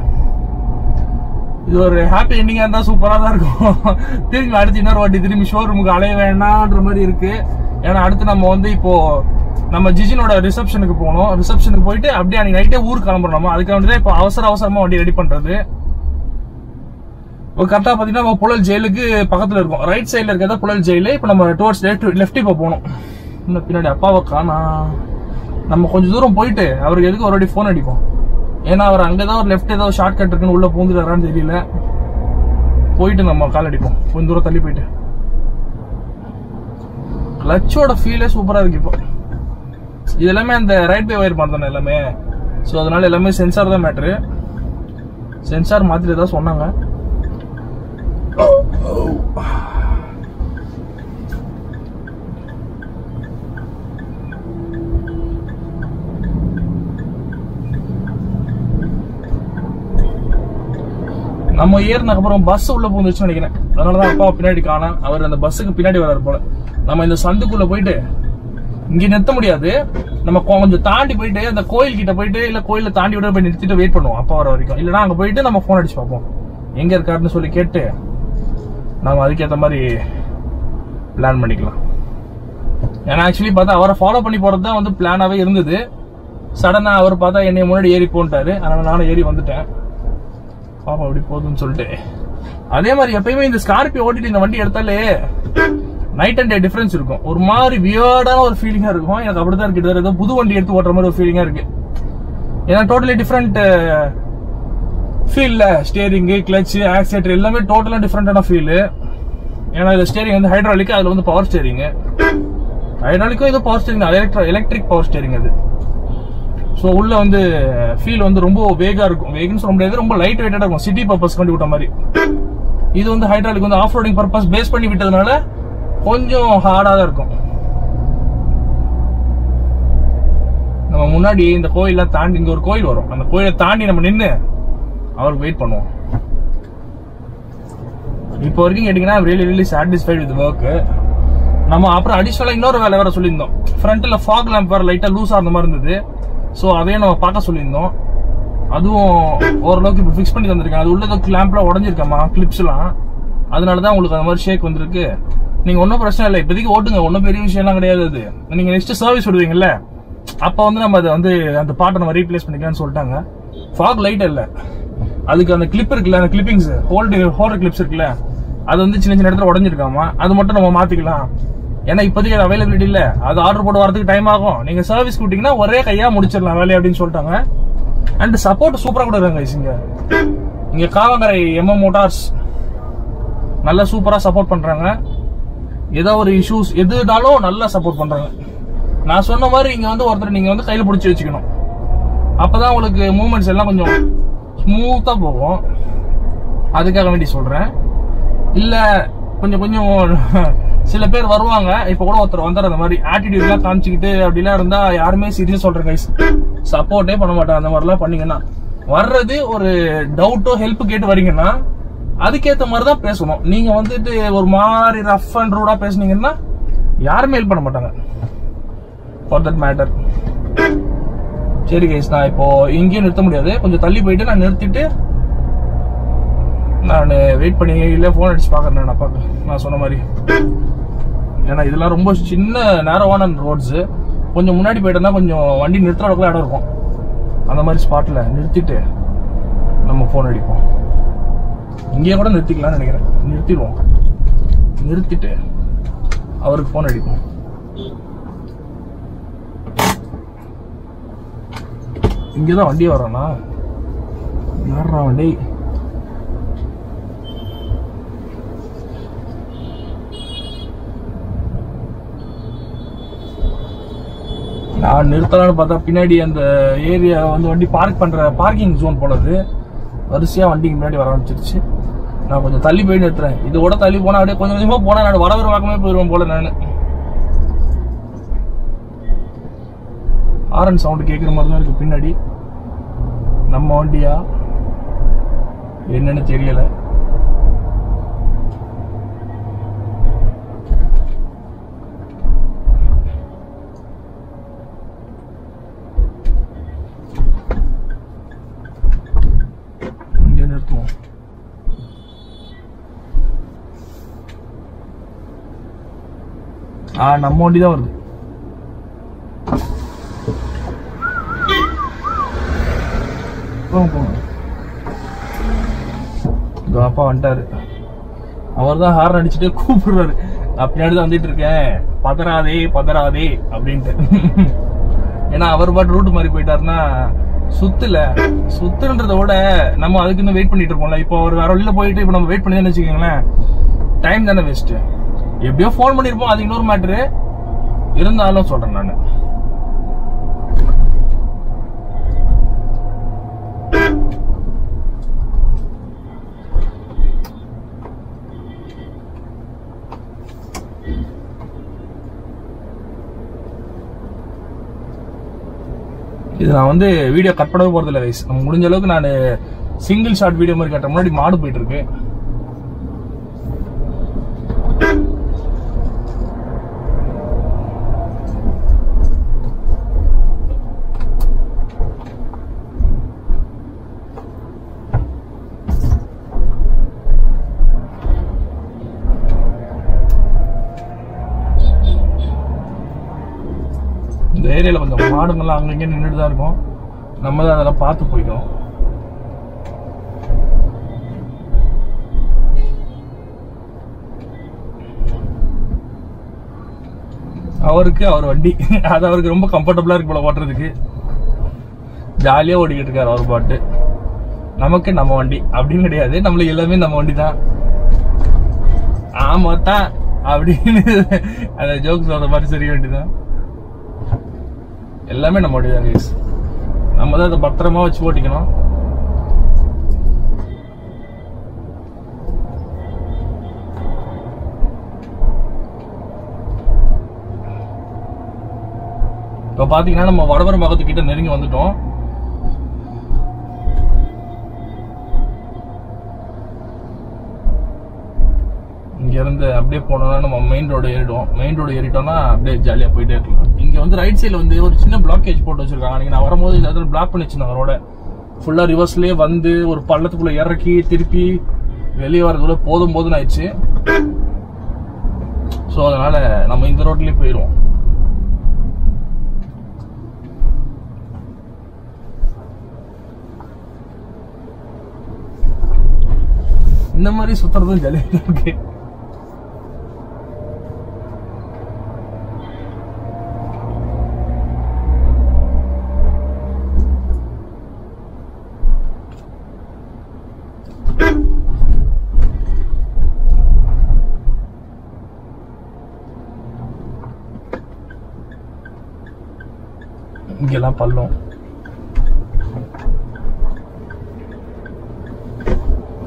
இது ஒரு ஹாப்பி எண்டிங்கா இருந்தா சூப்பரா தான் இருக்கும். திரும்பி அடுத்து இன்னொரு வாட்டி திரும்பி ஷோரூமுக்கு அலைய வேண்டாம்ன்ற மாதிரி இருக்கு. ஏன்னா அடுத்து நம்ம வந்து இப்போ நம்ம ஜிஜினோட ரிசப்ஷனுக்கு போகணும். ரிசப்ஷனுக்கு போயிட்டு அப்படியே அன்னைக்கு நைட்டே ஊருக்கு கிளம்புறோம். அதுக்கு வேண்டியதான் இப்போ அவசரமா வண்டி ரெடி பண்றது. கரெக்டா பாத்தீங்கன்னா நம்ம புழல் ஜெயிலுக்கு பக்கத்துல இருக்கும். ரைட் சைட்ல இருக்கிறதா புழல் ஜெயிலு. இப்ப நம்ம டுவர்ட்ஸ் லெஃப்ட் இப்ப போகணும். இன்னும் பின்னாடி அப்பாவை காணா. நம்ம கொஞ்சம் தூரம் போயிட்டு அவருக்கு எதுக்கு ஒரு வாட்டி போன் அடிப்போம். ஏன்னா அவர் அங்கதான் ஒரு லெஃப்ட் ஏதோ ஷார்ட் கட் இருக்குன்னு உள்ள பூந்துட்டாரான்னு தெரியல. போயிட்டு நம்ம கால் அடிப்போம் கொஞ்சம் தூரம் தள்ளி போயிட்டு. கிளச்சோட ஃபீலே சூப்பரா இருக்கு இப்போ. இது எல்லாமே அந்த ரைட் பை ஒயர் மாதிரி தானே எல்லாமே. ஸோ அதனால எல்லாமே சென்சார் தான் மேட்ரு. சென்சார் மாத்திட்டு ஏதாவது சொன்னாங்க. நம்ம ஏறினக்கு அப்புறம் பஸ் உள்ள போந்துச்சுன்னு நினைக்கிறேன். அதனாலதான் அப்பா பின்னாடி காணா. அவர் அந்த பஸ்ஸுக்கு பின்னாடி வர்றாரு போல. நம்ம இந்த சந்துக்குள்ள போயிட்டு இங்க நிறுத்த முடியாது. நம்ம கொஞ்சம் தாண்டி போயிட்டு அந்த கோயில் கிட்ட போயிட்டு இல்ல கோயில தாண்டி விட போய் நிறுத்திட்டு வெயிட் பண்ணுவோம் அப்பா வர வரைக்கும். இல்லன்னா அங்க போயிட்டு நம்ம போன் அடிச்சு பார்ப்போம் எங்க இருக்காருன்னு சொல்லி கேட்டு நம்ம அதுக்கேற்ற மாதிரி பிளான் பண்ணிக்கலாம். ஏன்னா ஆக்சுவலி பார்த்தா அவரை ஃபாலோ பண்ணி போறதுதான் வந்து பிளானாவே இருந்தது. சடனா அவர் பார்த்தா என்னை முன்னாடி ஏறி போன்ட்டாரு. அதனால நானும் ஏறி வந்துட்டேன். பாப்பா அப்படி போகுதுன்னு சொல்லிட்டு. அதே மாதிரி எப்பயுமே இந்த ஸ்கார்பியோ ஓட்டிட்டு இந்த வண்டி எடுத்தாலே நைட் அண்ட் டே டிஃபரன்ஸ் இருக்கும். ஒரு மாதிரி வியர்டான ஒரு ஃபீலிங்கா இருக்கும். எனக்கு அப்படிதான் இருக்கு. ஏதோ புது வண்டி எடுத்து ஓட்டுற மாதிரி ஒரு ஃபீலிங்கா இருக்கு. ஏன்னா டோட்டலி டிஃப்ரெண்ட் ஃபீல்ல ஸ்டியரிங், கிளச், ஆக்சிலேட்டர் எல்லாமே டோட்டலா டிஃப்ரெண்டான ஃபீல். ஏன்னா இந்த ஸ்டியரிங் வந்து ஹைட்ராலிக், அதுல வந்து பவர் ஸ்டியரிங். ஹைட்ராலிக்கும் இது power steering, electric power steering அது. ஸோ உள்ள வந்து ஃபீல் வந்து ரொம்ப வேகா இருக்கும். வேகன்னு சொல்ல முடியாது, ரொம்ப லைட் வெயிட்டா இருக்கும். சிட்டி பர்பஸ் கொண்டு விட்ட மாதிரி. இது வந்து ஹைட்ராலிக் வந்து ஆஃப் ரோடிங் பர்பஸ் பேஸ் பண்ணி விட்டதுனால கொஞ்சம் ஹார்டா தான் இருக்கும். நம்ம முன்னாடி இந்த கோயிலாம் தாண்டி இங்க ஒரு கோயில் வரும். அந்த கோயிலை தாண்டி நம்ம நின்று அவருக்கு வெயிட் பண்ணுவோம். இப்போ வரைக்கும் கேட்டீங்கன்னா ரியலி சாட்டிஸ்ஃபைட் வித் ஒர்க். நம்ம அப்புறம் அடிஷனலா இன்னொரு வேலை வேற சொல்லியிருந்தோம். ஃப்ரண்ட்ல ஃபாக் லேம்ப் வேற லைட்டா லூஸா இருந்த மாதிரி இருந்தது. ஸோ அதையும் நம்ம பார்க்க சொல்லியிருந்தோம். அதுவும் ஓரளவுக்கு இப்போ ஃபிக்ஸ் பண்ணி தந்திருக்கேன். அது உள்ள கிளாம்ப்லாம் உடஞ்சிருக்கமா கிளிப்ஸ்லாம். அதனாலதான் உங்களுக்கு அந்த மாதிரி ஷேக் வந்திருக்கு. நீங்க ஒன்னும் பிரச்சனை இல்லை, இப்போதைக்கு ஓட்டுங்க. ஒன்னும் பெரிய விஷயம்லாம் கிடையாது. அது நீங்க நெக்ஸ்ட் சர்வீஸ் விடுவீங்கல்ல, அப்ப வந்து நம்ம அதை வந்து அந்த பார்ட்டை நம்ம ரீப்ளேஸ் பண்ணிக்கலாம்னு சொல்லிட்டாங்க. ஃபாக் லைட் இல்ல, அதுக்கு அந்த கிளிப் இருக்குல்ல, அந்த கிளிப்பிங்ஸ் ஹோல்டர் கிளிப்ஸ் இருக்குல்ல, அது வந்து சின்ன சின்ன இடத்துல உடஞ்சிருக்காமா. அது மட்டும் நம்ம மாத்திக்கலாம். ஏன்னா இப்போதைக்கு அது அவைலபிலிட்டி இல்ல. அது ஆர்டர் போட்டு வரதுக்கு டைம் ஆகும். நீங்க சர்வீஸ் விட்டீங்கன்னா ஒரே கையா முடிச்சிடலாம் வேலையை அப்படின்னு சொல்லிட்டாங்க. அண்ட் சப்போர்ட் சூப்பரா கூட இருக்காங்க. இங்க காவங்கரை MM மோட்டார்ஸ் நல்லா சூப்பரா சப்போர்ட் பண்றாங்க. ஏதோ ஒரு இஷ்யூஸ் எதுனாலும் நல்லா சப்போர்ட் பண்றாங்க. நான் சொன்ன மாதிரி இங்க வந்து ஒருத்தர் நீங்க வந்து கையில பிடிச்சி வச்சுக்கணும். அப்பதான் உங்களுக்கு மூவ்மெண்ட்ஸ் எல்லாம் கொஞ்சம் ஸ்மூத்தா போகும். அதுக்காக வேண்டி சொல்றேன். இல்ல கொஞ்சம் சில பேர் வருவாங்க. இப்ப கூட ஒருத்தர் வந்தார், அந்த மாதிரி ஆட்டிடியூட் எல்லாம் காமிச்சுக்கிட்டு அப்படிலாம் இருந்தா யாருமே சீரியஸ் சொல்றேன் கைஸ், சப்போர்ட்டே பண்ண மாட்டாங்க. அந்த மாதிரிலாம் பண்ணீங்கன்னா வர்றது ஒரு டவுட்டோ ஹெல்ப் கேட்டு வரீங்கன்னா அதுக்கேற்ற மாதிரி தான் பேசணும். நீங்க வந்துட்டு ஒரு மாதிரி ரஃப் அண்ட் ரூடா பேசுனீங்கன்னா யாருமே ஹெல்ப் பண்ண மாட்டாங்க ஃபார் தட் மேட்டர். சரி கைஸ், நான் இப்போ இங்கேயும் நிறுத்த முடியாது. கொஞ்சம் தள்ளி போயிட்டு நான் நிறுத்திட்டு நான் வெயிட் பண்ணி இல்லை ஃபோன் அடிச்சு பார்க்குறேன் நான் பார்க்க நான் சொன்ன மாதிரி. ஏன்னா இதெல்லாம் ரொம்ப சின்ன நேரவான ரோட்ஸு. கொஞ்சம் முன்னாடி போயிட்டோம்னா கொஞ்சம் வண்டி நிறுத்துறதுக்குள்ள இடம் இருக்கும். அந்த மாதிரி ஸ்பாட்டில் நிறுத்திட்டு நம்ம ஃபோன் அடிப்போம். இங்கேயே கூட நிறுத்திக்கலாம்னு நினைக்கிறேன். நிறுத்திடுவோம். நிறுத்திட்டு அவருக்கு ஃபோன் அடிப்போம். இங்கேதான் வண்டியே வரானா? யாரா வண்டி? நான் நிறுத்தலான்னு பார்த்தா பின்னாடி அந்த ஏரியா வந்து வண்டி பார்க் பண்ற பார்க்கிங் ஜோன் போலது. வரிசையா வண்டிக்கு முன்னாடி வர ஆரம்பிச்சிருச்சு. நான் கொஞ்சம் தள்ளி போய் நிறுத்துறேன். இதோட தள்ளி போனா அப்படியே கொஞ்சம் கொஞ்சமா போனா நான் வரவர் வாக்கமே போயிடுவேன் போல. நான் ஹாரன் சவுண்ட் கேட்குற மாதிரி தான் இருக்கு பின்னாடி. நம்ம வண்டியா என்னன்னு தெரியல. இங்க நிறுத்துவோம். நம்ம வண்டி தான் வருது. அப்பா வந்துட்டாரு. அவர் தான் ஹார்ன் அடிச்சுட்டு கூப்பிடுறாரு. நான் பின்னாடி தான் வந்துட்டு இருக்கேன், பதறாதே பதறாதே அப்படின்ட்டு. ஏன்னா அவர் பாட்டு ரூட் மாதிரி போயிட்டாருன்னா சுத்துன்றத விட நம்ம அதுக்கு இன்னும் வெயிட் பண்ணிட்டு இருப்போம்ல. இப்போ அவர் வேற வழியில போயிட்டு இப்போ நம்ம வெயிட் பண்ணி வச்சுக்கோங்களேன், டைம் தானே வேஸ்ட். எப்படியோ போன் பண்ணிருப்போம், அது இன்னொரு மேட்ரு. இருந்தாலும் சொல்றேன் நான். இது நான் வந்து வீடியோ கட் பண்ணவே போறது இல்லை கைஸ். நம்ம முடிஞ்ச அளவுக்கு நான் சிங்கிள் ஷாட் வீடியோ மாதிரி கட்ட. முன்னாடி மாடு போயிட்டு இருக்கு. இந்த ஏரியால கொஞ்சம் மாடுங்கள்லாம் அங்கங்க நின்றுட்டு தான் இருக்கும். நம்ம தான் அதெல்லாம் பார்த்து போய்க்கணும். அவர் வண்டி அது அவருக்கு ரொம்ப கம்ஃபர்டபுளா இருக்கு போல ஓட்டுறதுக்கு. ஜாலியா ஓடிக்கிட்டு இருக்காரு அவர் பாட்டு. நமக்கு நம்ம வண்டி அப்படின்னு கிடையாது, நம்மளுக்கு எல்லாமே நம்ம வண்டி தான். ஆமா தான் அப்படின்னு அந்த ஜோக்ஸ் வர மாதிரி சரி வேண்டிதான். எல்லாமே நம்ம வண்டி தான் கைஸ். நம்ம தான் அதை பத்திரமா வச்சு ஓட்டிக்கணும். இப்ப பாத்தீங்கன்னா நம்ம வடவரம் பக்கத்துக்கிட்ட நெருங்கி வந்துட்டோம். இங்க இருந்து அப்படியே போனோம்னா நம்ம மெயின் ரோடு ஏறிடுவோம். மெயின் ரோடு ஏறிட்டோம்னா அப்படியே ஜாலியா போயிட்டே இருக்கலாம். இங்க வந்து ரைட் சைட்ல வந்து ஒரு சின்ன பிளாக்கேஜ் போட்டு வச்சிருக்காங்க. அன்னைக்கு நான் வரும்போது இந்த இடத்துல பிளாக் பண்ணி வச்சிருந்தாங்க ரோட. ஃபுல்லா ரிவர்ஸ்லயே வந்து ஒரு பள்ளத்துக்குள்ள இறக்கி திருப்பி வெளியே வரதுக்குள்ள போதும் ஆயிடுச்சு. ஸோ அதனால நம்ம இந்த ரோட்லயே போயிடுவோம். இந்த மாதிரி சுத்துறதும் ஜாலியா இருக்கு. இங்கெல்லாம் பள்ளம்.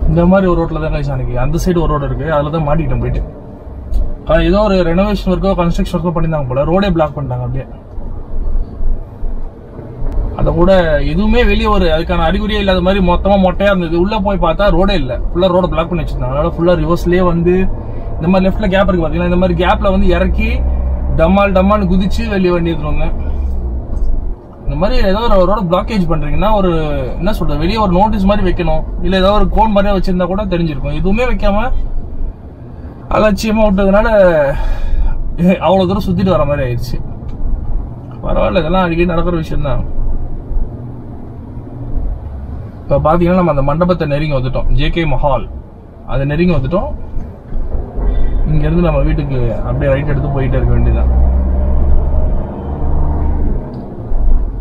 இந்த மாதிரி ஒரு ரோட்ல தான் கைஸ் அன்னைக்கு அந்த சைடு ஒரு ரோடு இருக்கு, அதுல தான் மாட்டிக்கிட்டேன் போயிட்டு. ஏதோ ஒரு ரெனோவேஷன் ஒர்க்கோ கன்ஸ்ட்ரக்ஷன் ஒர்க்கோ பண்ணிருந்தாங்க போல, ரோடே பிளாக் பண்ணிட்டாங்க அப்படியே. அத கூட எதுவுமே வெளியே ஒரு அதுக்கான அறிகுறியே இல்லாத மாதிரி மொத்தமா மொட்டையா இருந்தது. உள்ள போய் பார்த்தா ரோடே இல்ல, ஃபுல்லா ரோட பிளாக் பண்ணி வச்சிருந்தாங்க. அதனால ஃபுல்லா ரிவர்ஸ்லயே வந்து இந்த மாதிரி லெஃப்ட்ல கேப் இருக்கு பாத்தீங்கன்னா, இந்த மாதிரி கேப்ல வந்து இறக்கி டம்மால் டம்மான்னு குதிச்சு வெளியே வண்டி எடுத்துருவாங்க. இந்த மாதிரி ஏதோ ஒரு ரோட பிளாக்கேஜ் பண்றீங்கன்னா ஒரு என்ன சொல்றது, வெளியே ஒரு நோட்டீஸ் மாதிரி வைக்கணும், இல்ல ஏதோ ஒரு கோன் மாதிரியே வச்சிருந்தா கூட தெரிஞ்சிருக்கும். எதுவுமே வைக்காம அலட்சியமா விட்டதுனால அவ்வளவு தூரம் சுத்திட்டு வர மாதிரி ஆயிடுச்சு. பரவாயில்ல, இதெல்லாம் அடிக்கடி நடக்கிற விஷயம் தான். இப்ப பாத்தீங்கன்னா நம்ம அந்த மண்டபத்தை நெருங்கி வந்துட்டோம், ஜேகே மஹால் அதை நெருங்கி வந்துட்டோம். இங்க இருந்து நம்ம வீட்டுக்கு அப்படியே ரைட் எடுத்து போயிட்டே இருக்க வேண்டியதான்.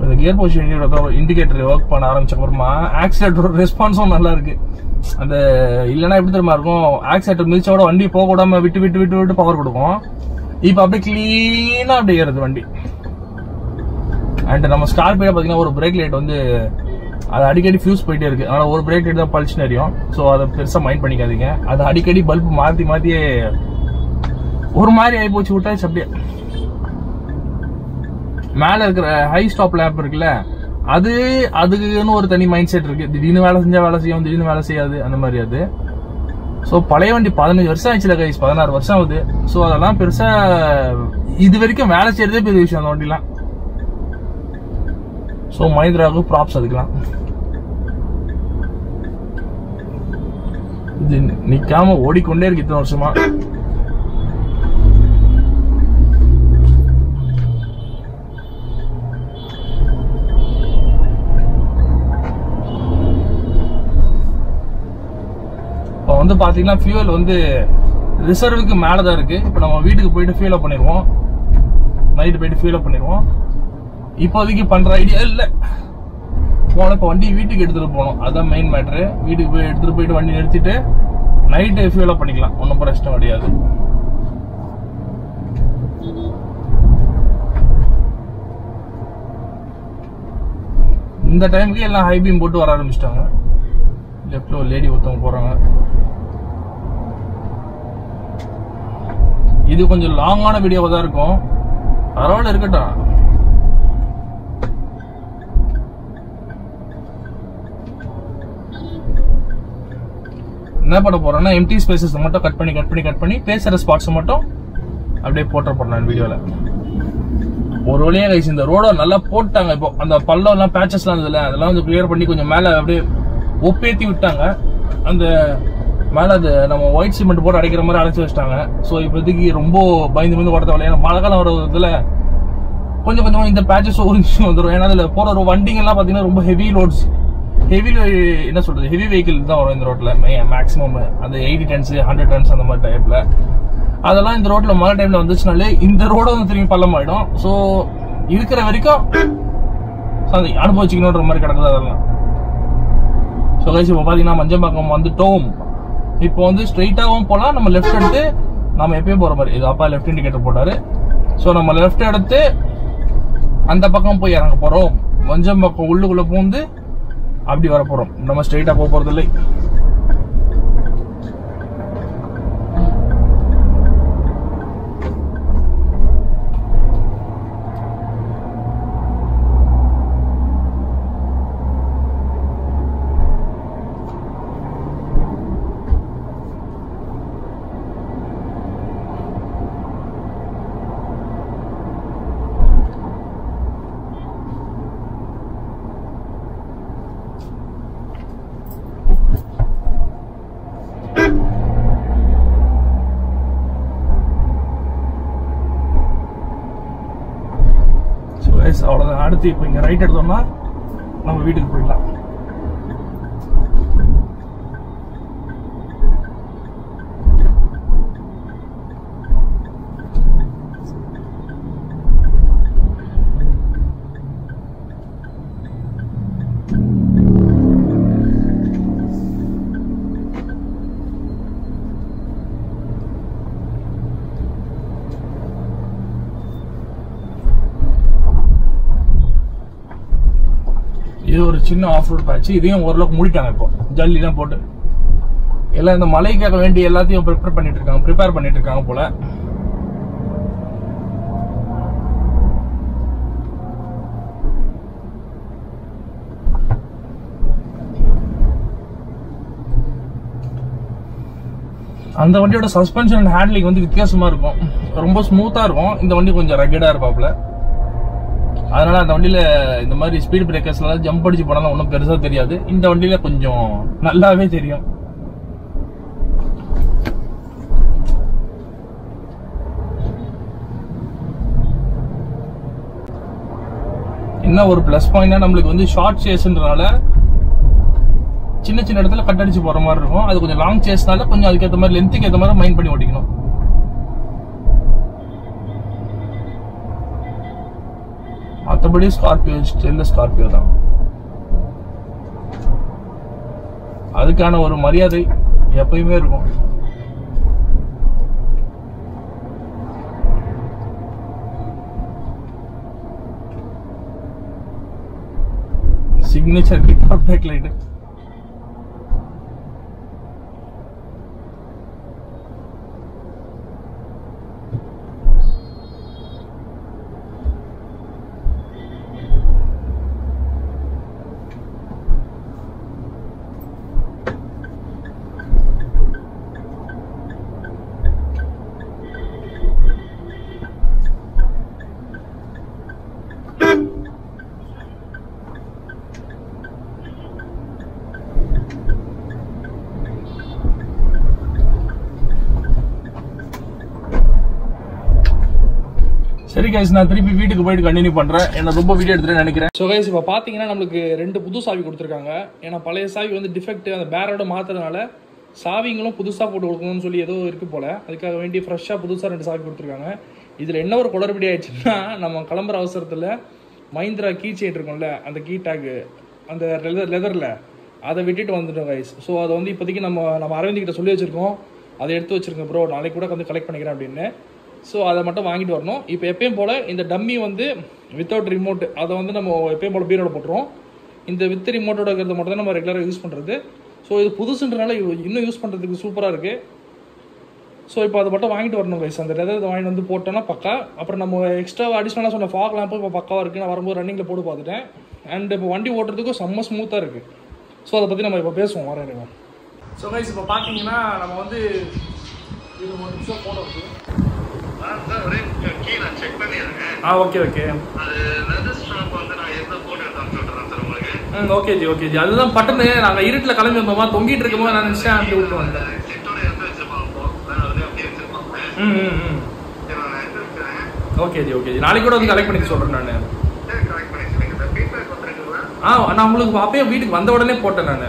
இந்த கியர் பொசிஷன் இண்டிகேட்டர் ஒர்க் பண்ண ஆரம்பிச்ச அப்புறமா ஆக்சிலேட்டரோட ரெஸ்பான்ஸும் நல்லா இருக்கு. அந்த இல்லைன்னா எப்படி தெரியுமா இருக்கும், ஆக்சிலேட்டர் மிதிச்சோட வண்டி போக கூடாம விட்டு விட்டு விட்டு விட்டு பவர் கொடுக்கும். இப்ப அப்படியே கிளீனா அப்படியே ஏறுது வண்டி. அண்ட் நம்ம ஸ்கார்பியோ பாத்தீங்கன்னா ஒரு பிரேக் லைட் வந்து அது அடிக்கடி ஃபியூஸ் போயிட்டே இருக்கு. அதனால ஒரு பிரேக் லைட் தான் பளிச்சுன்னு எரியும். ஸோ அதை பெருசா மைண்ட் பண்ணிக்காதீங்க. அது அடிக்கடி பல்ப் மாத்தி மாத்தியே ஒரு மாதிரி ஆகி போச்சு விட்டாச்சு. அப்படியே மேல இருக்கிற ஹை ஸ்டாப் லேம்ப் இருக்குல்ல, அதுக்குன்னு ஒரு தனி மைண்ட் செட் இருக்கு. திடீர்னு வேலை செஞ்சா வேலை செய்யும், திடீர்னு வேலை செய்யாது, அந்த மாதிரி அது. ஸோ பழைய வண்டி 15 வருஷம் ஆயிடுச்சுல கைஸ், 16 வருஷம் ஆகுது. ஸோ அதெல்லாம் பெருசா இது வரைக்கும் வேலை செய்யறதே பெரிய விஷயம் அந்த வண்டிலாம். ஸோ மஹிந்திராவுக்கு ப்ராப்ஸ் அதுக்கலாம். இது நிக்காம ஓடிக்கொண்டே இருக்கு இத்தனை வருஷமா. இப்போ வந்து பாத்தீங்கன்னா ஃபியூல் வந்து ரிசர்வுக்கு மேலதான் இருக்கு. இப்போ நம்ம வீட்டுக்கு போயிட்டு ஃபியூல் அப் பண்ணிடுவோம், நைட்டு போயிட்டு ஃபியூல் அப் பண்ணிடுவோம். இப்போதைக்கு பண்ற ஐடியா இல்ல. இப்போ வண்டி வீட்டுக்கு எடுத்துட்டு போகணும், அதான் மெயின் மேட்ரு. வீட்டுக்கு போய் எடுத்துட்டு போயிட்டு வண்டி நிறுத்திட்டு நைட்டு ஃபியூல் அப் பண்ணிக்கலாம், ஒன்றும் பிரச்சனை கிடையாது. இந்த டைமுக்கு எல்லாம் ஹை பீம் போட்டு வர ஆரம்பிச்சிட்டாங்க. லெப்ட்ல ஒரு லேடி ஒருத்தவங்க போறாங்க. இது கொஞ்சம் லாங்கான வீடியோவா தான் இருக்கும், பரவாயில்ல இருக்கட்டும். என்ன பண்ண போறேன்னா எம்டி ஸ்பேசஸ் மட்டும் கட் பண்ணி பேசுற ஸ்பாட்ஸ் மட்டும் அப்படியே போட்ட போறேன் வீடியோல. ஒரு வழியா கைஸ் இந்த ரோட நல்லா போட்டாங்க. இப்போ அந்த பள்ளம் எல்லாம் பேச்சஸ் எல்லாம் இருந்ததுல, அதெல்லாம் வந்து கிளியர் பண்ணி கொஞ்சம் மேல அப்படியே ஒப்பேத்தி விட்டாங்க. அந்த மேல அது நம்ம ஒயிட் சிமெண்ட் போட்டு அடைக்கிற மாதிரி அடைச்சு வச்சிட்டாங்க. ஸோ இப்போதைக்கு ரொம்ப பயந்து ஓட தேவையில்ல. ஏன்னா மழை காலம் வரதுல கொஞ்சம் கொஞ்சம் இந்த பேச்சஸ் ஒரிஞ்சு வந்துடும். ஏன்னா அதுல போற ஒரு வண்டிங்க எல்லாம் பாத்தீங்கன்னா ரொம்ப ஹெவி லோட்ஸ், ஹெவி என்ன சொல்றது, ஹெவி வெஹிக்கிள் தான் வரும் இந்த ரோட்ல. மேக்ஸிமம் அந்த 80 டன்ஸ் 100 டன்ஸ் அந்த மாதிரி டைப்ல அதெல்லாம் இந்த ரோட்ல மழை டைம்ல வந்துச்சுனாலே இந்த ரோட வந்து திரும்பி பள்ளம் ஆயிடும். ஸோ இருக்கிற வரைக்கும் அனுபவிச்சுக்கணுன்ற மாதிரி கிடக்குது அதெல்லாம். ஸோ கைஸ் இப்போ பாத்தீங்கன்னா மஞ்சம்பாக்கம் வந்துட்டோம். இப்போ வந்து ஸ்ட்ரெயிட்டாகவும் போகலாம், நம்ம லெஃப்ட் எடுத்து நம்ம எப்பயும் போற மாதிரி. இது அப்பா லெஃப்ட் இண்டிகேட்டர் போட்டாரு. ஸோ நம்ம லெஃப்ட் எடுத்து அந்த பக்கம் போய் இறங்க போறோம். மஞ்சம்பாக்கம் உள்ளுக்குள்ள பூந்து அப்படி வர போறோம். நம்ம ஸ்ட்ரெயிட்டா போக போறது இல்லை. அவ்வளவுதான். அடுத்து இப்போ இங்க ரைட் எடுத்தோம்னா நம்ம வீட்டுக்கு போயிடலாம். இது ஒரு சின்ன ஆஃப் ரோட் பேட்ச். இதையும் ஓரளவுக்கு மூடிட்டாங்க. இப்போ ஜல்லி தான் போட்டு எல்லாம் இந்த மழைக்காக வேண்டி எல்லாத்தையும் ப்ரிப்பேர் பண்ணிட்டு இருக்காங்க போல. அந்த வண்டியோட சஸ்பென்ஷன் அண்ட் ஹேண்ட்லிங் வந்து வித்தியாசமா இருக்கும், ரொம்ப ஸ்மூத்தா இருக்கும். இந்த வண்டி கொஞ்சம் ரகடா இருப்பாப்ல. அதனால அந்த வண்டியில இந்த மாதிரி ஸ்பீட் பிரேக்கர்ஸ்ல ஜம்ப் அடிச்சு போனாலும் ஒன்றும் பெருசா தெரியாது. இந்த வண்டியில கொஞ்சம் நல்லாவே தெரியும். என்ன ஒரு பிளஸ் பாயிண்ட்னா நம்மளுக்கு வந்து ஷார்ட் சேஸ்ன்றனால சின்ன சின்ன இடத்துல கட் அடிச்சு போற மாதிரி இருக்கும். அது கொஞ்சம் லாங் சேஸ்னால கொஞ்சம் அதுக்கேற்ற மாதிரி லென்த்துக்கு ஏற்ற மாதிரி மைண்ட் பண்ணி ஓட்டிக்கணும். மற்றபடி ஸ்கார்பியோ ஸ்டைல்ல ஸ்கார்பியோ தான். அதுக்கான ஒரு மரியாதை எப்பயுமே இருக்கும். Signature kick back light. சரி கைஸ், நான் திருப்பி வீட்டுக்கு போயிட்டு கண்டினியூ பண்றேன். என்ன ரொம்ப வீடியோ எடுத்துட்டு நினைக்கிறேன். ஸோ கைஸ், இப்போ பாத்தீங்கன்னா நம்மளுக்கு 2 புது சாவி கொடுத்துருக்காங்க. ஏன்னா பழைய சாவி வந்து டிஃபெக்ட், அந்த பேரோட மாத்துறதுனால சாவிங்களும் புதுசா போட்டு கொடுக்கணும்னு சொல்லி ஏதோ இருக்கு போல. அதுக்காக வேண்டி ஃப்ரெஷ்ஷா புதுசா 2 சாவி கொடுத்துருக்காங்க. இதுல என்ன ஒரு குளறுபடி ஆயிடுச்சுன்னா, நம்ம கிளம்புற அவசரத்துல மஹிந்திரா கீ செயின் இருக்கும்ல, அந்த கீ டேக் அந்த லெதர்ல அதை விட்டுட்டு வந்துட்டோம் கைஸ். ஸோ அதை வந்து இப்போதைக்கு நம்ம அரவிந்த் கிட்ட சொல்லி வச்சிருக்கோம், அதை எடுத்து வச்சிருக்கோம் ப்ரோ, நாளைக்கு கூட வந்து கலெக்ட் பண்ணிக்கிறேன் அப்படின்னு. ஸோ அதை மட்டும் வாங்கிட்டு வரணும். இப்போ எப்பயும் போல் இந்த டம்மி வந்து வித்தவுட் ரிமோட், அதை வந்து நம்ம எப்பயும் போல் பீரோட போட்டுருவோம். இந்த வித் ரிமோட்டோட இருக்கிறத மட்டும் தான் நம்ம ரெகுலராக யூஸ் பண்ணுறது. ஸோ இது புதுசுன்றனால இன்னும் யூஸ் பண்ணுறதுக்கு சூப்பராக இருக்குது. ஸோ இப்போ அதை மட்டும் வாங்கிட்டு வரணும் கைஸ். அந்த லெதர் வாங்கிட்டு வந்து போட்டோன்னா பக்கா. அப்புறம் நம்ம எக்ஸ்ட்ரா அடிஷ்னலாக சொன்ன ஃபாக் லேம்பு இப்போ பக்காவாக இருக்குது. நான் வரும்போது ரன்னிங்கில் போட்டு பார்த்துட்டேன். அண்ட் இப்போ வண்டி ஓட்டுறதுக்கும் செம்ம ஸ்மூத்தாக இருக்குது. ஸோ அதை பற்றி நம்ம இப்போ பேசுவோம் வரேன். ஸோ கைஸ், இப்போ பார்த்தீங்கன்னா நம்ம வந்து இது 1 நிமிஷம் போட இருக்குது. Okay okay okay ji, okay G. அதுதான் பட்டனு நாங்கள் இருட்டில் கிளம்பி வந்தோமா, தொங்கிட்டு இருக்கும்போது நான் நினைச்சேன் அப்படி விட்டு வந்தேன். Okay ji, okay G. நாளைக்கு கூட வந்து கலெக்ட் பண்ணி சொல்றேன் நான். நான் உங்களுக்கு அப்பயே வீட்டுக்கு வந்த உடனே போட்டேன் நான்.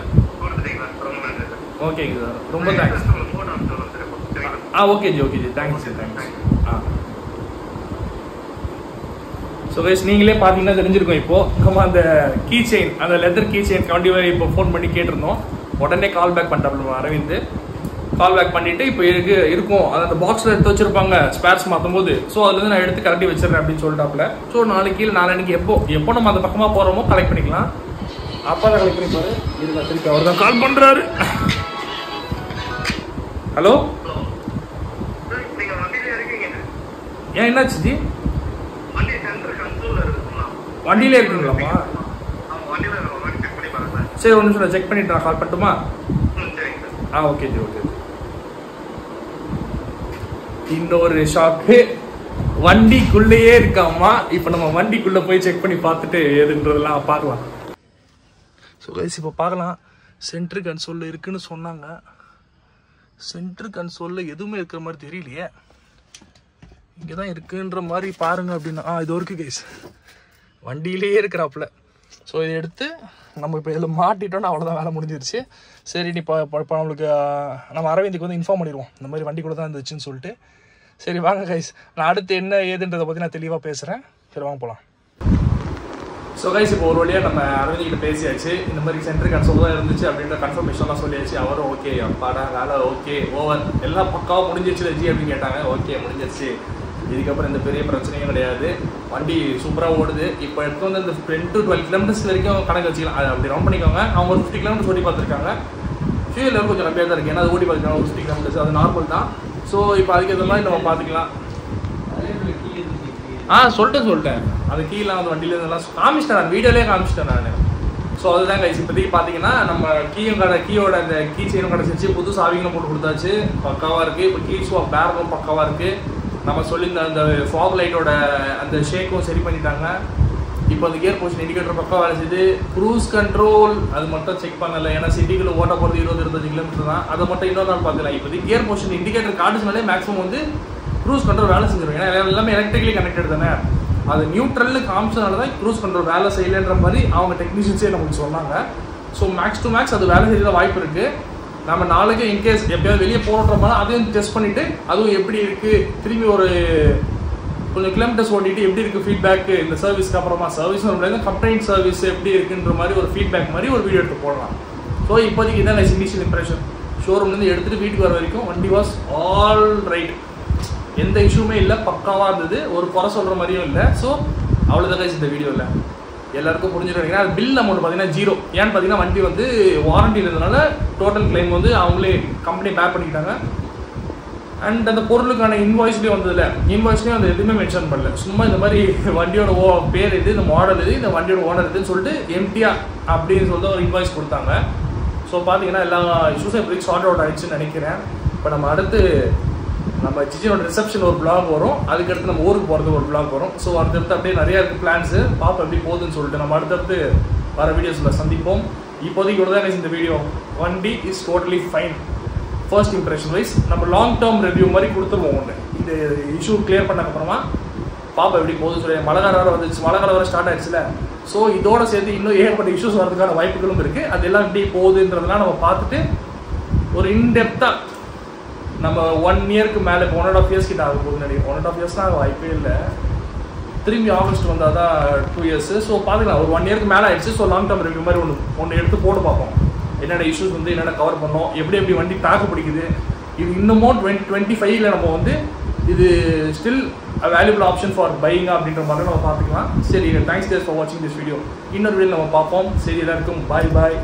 ஓகேங்க சார், ரொம்ப thanks. Okay ji, okay ji, thanks sir, thanks. So guys, நீங்களே பார்த்தீங்கன்னா தெரிஞ்சிருக்கோம். இப்போ நம்ம அந்த கீ செயின், அந்த லெதர் கீ செயின் கண்டிப்பாக இப்போ ஃபோன் பண்ணி கேட்டிருந்தோம். உடனே கால் பேக் பண்ணிட்டாப்ல அரவிந்த். கால் பேக் பண்ணிட்டு இப்போ இருக்கும் அது அந்த பாக்ஸில் எடுத்து வச்சிருப்பாங்க ஸ்பேர்ஸ் மாற்றும் போது. ஸோ அதுலேருந்து நான் எடுத்து கரெக்டி வச்சிடறேன் அப்படின்னு சொல்லிட்டாப்ல. ஸோ நாளைக்கு நாளைக்கு எப்போ நம்ம அந்த பக்கமாக போகிறோமோ கலெக்ட் பண்ணிக்கலாம். அப்பா தான் கலெக்ட் பண்ணிப்பாரு. இதுல திருப்பி அவர் தான் கால் பண்ணுறாரு. ஹலோ, ஏன் என்னாச்சு ஜி? வண்டியிலே இருக்குங்களாப்பா? சரி, 1 நிமிஷம் செக் பண்ணிட்டு நான் கால் பண்ணட்டுமா? Okay ji, okay. இன்னொரு ஷாக்கு வண்டிக்குள்ளேயே இருக்காமா. இப்போ நம்ம வண்டிக்குள்ள போய் செக் பண்ணி பார்த்துட்டு எதுன்றதெல்லாம் பார்க்கலாம். ஸோ கைஸ், இப்போ பார்க்கலாம். சென்ட்ரு கன்சோல் இருக்குன்னு சொன்னாங்க. சென்ட்ரு கன்சோலில் எதுவுமே இருக்கிற மாதிரி தெரியலையே. இங்கே தான் இருக்குன்ற மாதிரி பாருங்க அப்படின்னா இது இருக்கு கைஸ், வண்டியிலேயே இருக்கிறாப்புல. ஸோ இதை எடுத்து நம்ம இப்போ இதில் மாட்டிட்டோன்னா அவ்வளோதான், வேலை முடிஞ்சிருச்சு. சரி, நீ இப்போ நம்மளுக்கு நம்ம அரவிந்துக்கு வந்து இன்ஃபார்ம் பண்ணிடுவோம், இந்த மாதிரி வண்டி கூட தான் இருந்துச்சுன்னு சொல்லிட்டு. சரி வாங்க கைஸ், நான் அடுத்து என்ன ஏதுன்றதை பற்றி நான் தெளிவாக பேசுகிறேன். சரி வாங்க போகலாம். ஸோ கைஸ், இப்போ ஒரு வழியாக நம்ம அரவிந்த் கிட்ட பேசியாச்சு. இந்த மாதிரி சென்ட்ரு கன்சோல் தான் இருந்துச்சு அப்படின்ற கன்ஃபர்மேஷன்லாம் சொல்லியாச்சு. அவரும் ஓகே, அப்பாடா வேலை ஓகே, ஓவர், எல்லாம் பக்காவாக முடிஞ்சிருச்சு ஜி அப்படின்னு கேட்டாங்க. ஓகே, முடிஞ்சிருச்சு, இதுக்கப்புறம் இந்த பெரிய பிரச்சனையும் கிடையாது, வண்டி சூப்பராக ஓடுது. இப்போ எடுத்து வந்து இந்த 10 to 12 கிலோமீட்டர்ஸ் வரைக்கும் கணக்கு வச்சுக்கலாம். அது அப்படி ரவுண்ட் பண்ணிக்கோங்க. அவங்க ஒரு 50 கிலோமீட்டர்ஸ் ஓடி பார்த்துருக்காங்க. ஃபியூல் லெவல் கொஞ்சம் கம்மியாக தான் இருக்குது, ஏன்னா அது ஓடி பார்த்துக்கலாம் ஒரு 50 கிலோமீட்டர்ஸ், அது நார்மல் தான். ஸோ இப்போ அதுக்கேற்ற மாதிரி நம்ம பார்த்துக்கலாம். சொல்லிட்டேன். அது கீழே அந்த வண்டியில இருந்தெல்லாம் காமிச்சிட்டேன், நான் வீடியோலேயே காமிச்சிட்டேன் நான். ஸோ அதுதான் கைஸ், இப்போதைக்கு பார்த்தீங்கன்னா நம்ம கீயோட அந்த கீ செயினும் கிடச்சிச்சு, புது சாவிங்களும் போட்டு கொடுத்தாச்சு, பக்காவாக இருக்குது. இப்போ கீ ஸ்வாப் பேரலும் பக்காவாக இருக்குது. நம்ம சொல்லியிருந்த அந்த ஃபாக் லைட்டோட அந்த ஷேக்கும் சரி பண்ணிட்டாங்க. இப்போ அந்த கியர் பொசிஷன் இண்டிகேட்டர் பக்கம் வேலை செய்யுது. க்ரூஸ் கண்ட்ரோல் அது மட்டும் செக் பண்ணலை, ஏன்னா சிட்டிக்குள்ள ஓட்ட போகிறது 20-25 கிலோமீட்டர் தான். அதை மட்டும் இன்னொரு நாள் பார்க்கலாம். இப்போ கியர் பொசிஷன் இண்டிகேட்டர் காட்டுச்சுனாலே மேக்ஸிமம் வந்து க்ரூஸ் கண்ட்ரோல் வேலை செஞ்சிடும். ஏன்னா எல்லாமே எலக்ட்ரிக்கலி கனெக்டட் தானே. அது நியூட்ரல்னு காமிச்சதுனால தான் க்ரூஸ் கண்ட்ரோல் வேலை செய்யலைன்ற மாதிரி அவங்க டெக்னீஷியன்ஸே நமக்கு சொன்னாங்க. ஸோ மேக்ஸ் டு மேக்ஸ் அது வேலை செய்ய வாய்ப்பு இருக்குது. நம்ம நாளைக்கு இன்கேஸ் எப்பயாவது வெளியே போகிறோன்ற மாதிரி அதையும் டெஸ்ட் பண்ணிவிட்டு அதுவும் எப்படி இருக்குது, திரும்பி ஒரு கொஞ்சம் கிலோமீட்டர்ஸ் ஓட்டிட்டு எப்படி இருக்குது ஃபீட்பேக்கு இந்த சர்வீஸ்க்கு அப்புறமா, சர்வீஸ் கம்ப்ளைண்ட் சர்வீஸ் எப்படி இருக்குன்ற மாதிரி ஒரு ஃபீட்பேக் மாதிரி ஒரு வீடியோ எடுத்து போடலாம். ஸோ இப்போதைக்கு இதான் இனிஷியல் இம்ப்ரெஷன். ஷோரூம்லேருந்து எடுத்துகிட்டு வீட்டுக்கு வர வரைக்கும் வண்டி வாஸ் ஆல் ரைட், எந்த இஷ்யூமே இல்லை, பக்காவாக இருந்தது, ஒரு குறை சொல்கிற மாதிரியும் இல்லை. ஸோ அவ்வளோதான் இந்த வீடியோவில் எல்லாருக்கும் புரிஞ்சுட்டு. அது பில் அமௌண்ட் பார்த்தீங்கன்னா 0. ஏன்னு பார்த்தீங்கன்னா வண்டி வந்து வாரண்டியில் இருந்ததுனால டோட்டல் கிளைம் வந்து அவங்களே கம்பெனி பேர் பண்ணிக்கிட்டாங்க. அண்ட் அந்த பொருளுக்கான இன்வாய்ஸ்லேயும் வந்ததில்ல, இன்வாய்ஸ்லேயும் அந்த எதுவுமே மென்ஷன் பண்ணல. சும்மா இந்த மாதிரி வண்டியோட பேர் இது, இந்த மாடல் இது, இந்த வண்டியோட ஓனர் இதுன்னு சொல்லிட்டு எம்டியா அப்படின்னு சொல்லிட்டு ஒரு இன்வாய்ஸ் கொடுத்தாங்க. ஸோ பார்த்தீங்கன்னா எல்லா இஷ்யூஸும் எப்படி சார்ட் அவுட் ஆகிடுச்சுன்னு நினைக்கிறேன். இப்போ நம்ம அடுத்து நம்ம ஜிஜியோட ரிசப்ஷன் ஒரு பிளாக் வரும், அதுக்கடுத்து நம்ம ஊருக்கு போகிறது ஒரு பிளாக் வரும். ஸோ அடுத்தடுத்து அப்படியே நிறையா இருக்குது பிளான்ஸு, பார்ப்போம் எப்படி போகுதுன்னு சொல்லிட்டு நம்ம அடுத்தடுத்து வர வீடியோஸில் சந்திப்போம். இப்போதைக்கு இவ்வளோ தான் இந்த வீடியோ. வண்டி is totally fine. First impression wise நம்ம லாங் டேர்ம் ரிவ்யூ மாதிரி கொடுத்துருவோம் ஒன்று. இந்த இஷ்யூ கிளியர் பண்ணக்கப்புறமா பார்ப்போம் எப்படி போகுதுன்னு சொல்லி. மழை காலம் வர வந்துச்சு, மழை காலம் வர ஸ்டார்ட் ஆயிடுச்சுல. ஸோ இதோட சேர்த்து இன்னும் ஏகப்பட்ட இஷ்யூஸ் வரதுக்கான வாய்ப்புகளும் இருக்குது. அது எல்லாம் எப்படி போகுதுன்றதெல்லாம் நம்ம பார்த்துட்டு ஒரு இன்டெப்த்தாக நம்ம 1 இயருக்கு மேலே இப்போ 1.5 இயர்ஸ் கிட்ட ஆக போகுதுன்னு நினைக்கிறேன். 1.5 இயர்ஸ்லாம் வாய்ப்பே இல்லை, திரும்பி ஆகஸ்ட் வந்தால் தான் 2 இயர்ஸ். ஸோ பார்த்துக்கலாம், ஒரு 1 இயருக்கு மேலே ஆயிடுச்சு. ஸோ லாங் டேர்ம் ரிவ்யூ மாதிரி ஒன்று எடுத்து போட்டு பார்ப்போம். என்னென்ன இஷ்யூஸ் வந்து என்னென்ன கவர் பண்ணோம், எப்படி வண்டி தாக்கு பிடிக்குது, இது இன்னமும் 2025 நம்ம வந்து இது still valuable option for buying அப்படின்ற மாதிரி நம்ம பார்த்துக்கலாம். சரி, தேங்க்ஸ் ஃபார் வாட்சிங் திஸ் வீடியோ. இன்னொரு வீடியோ நம்ம பார்ப்போம். சரி, எல்லாருக்கும் பாய் பாய்.